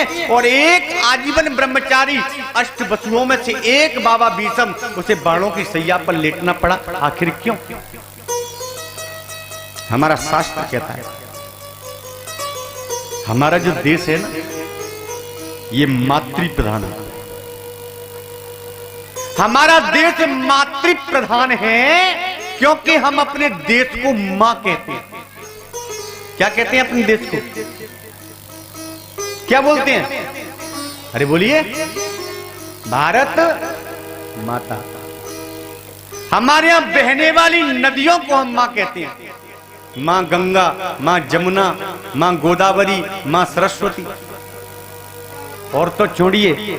हैं, और एक आजीवन ब्रह्मचारी अष्ट वसुओं में से एक बाबा भीष्म, उसे बाणों की सैया पर लेटना पड़ा। आखिर क्यों? हमारा शास्त्र कहता है, हमारा जो देश है ना, ये मातृ प्रधान है। हमारा देश मातृ प्रधान है क्योंकि हम अपने देश को मां कहते हैं। क्या कहते हैं अपने देश को? क्या बोलते हैं? अरे बोलिए, भारत माता। हमारे यहां बहने वाली नदियों को हम मां कहते हैं। मां गंगा, मां जमुना, मां गोदावरी, मां सरस्वती। और तो छोड़िए,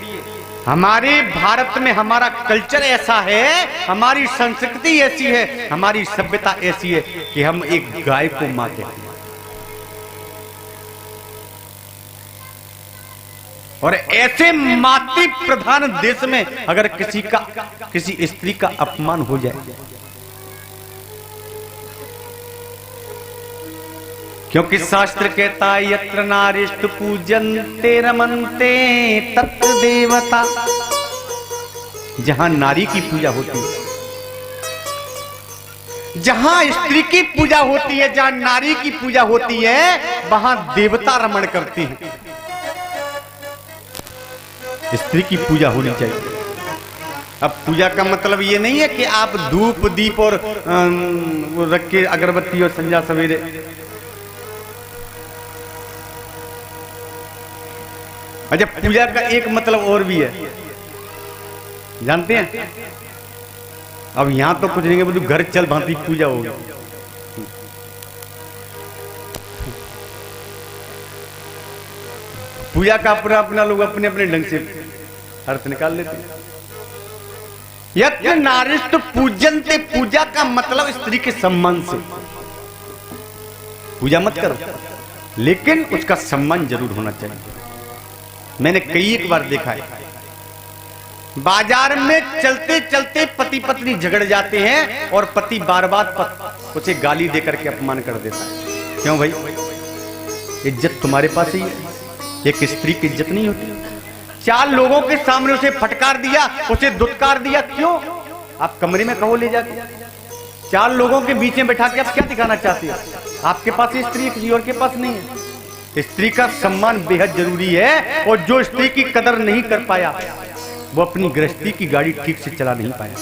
हमारे भारत में हमारा कल्चर ऐसा है, हमारी संस्कृति ऐसी है, हमारी सभ्यता ऐसी है कि हम एक गाय को मां कहते हैं। और ऐसे मातृ प्रधान देश में अगर किसी स्त्री का अपमान हो जाए, क्योंकि शास्त्र कहता है यत्र नारीष्ट पूजन्ते रमन्ते तत्र देवता। जहां नारी की पूजा होती है, जहां स्त्री की पूजा होती है, जहां नारी की पूजा होती है, वहां देवता रमण करते हैं। स्त्री की पूजा होनी चाहिए। अब पूजा का मतलब ये नहीं है कि आप धूप दीप और रख के अगरबत्ती और संध्या सवेरे। अच्छा, पूजा का एक मतलब और भी है, जानते हैं? अब यहां तो कुछ नहीं है, घर चल भांति पूजा होगी। पूजा का अपना अपना लोग अपने अपने ढंग से अर्थ निकाल लेते हैं। यज्ञ नारिष्ट पूजन्ते, पूजा का मतलब स्त्री के सम्मान से। पूजा मत करो, लेकिन उसका सम्मान जरूर होना चाहिए। मैंने कई एक बार देखा है, बाजार में चलते चलते पति पत्नी झगड़ जाते हैं और पति बार बार उसे गाली देकर के अपमान कर देता है। क्यों भाई? इज्जत तुम्हारे पास ही है, एक स्त्री की इज्जत नहीं होती। चार लोगों के सामने उसे फटकार दिया, उसे दुत्कार दिया। क्यों? आप कमरे में कहो ले जाके, चार लोगों के बीच में बैठा के आप क्या दिखाना चाहते हो? आपके पास स्त्री है, किसी और के पास नहीं है। स्त्री का सम्मान बेहद जरूरी है, और जो स्त्री की कदर नहीं कर पाया, वो अपनी गृहस्थी की गाड़ी ठीक से चला नहीं पाया।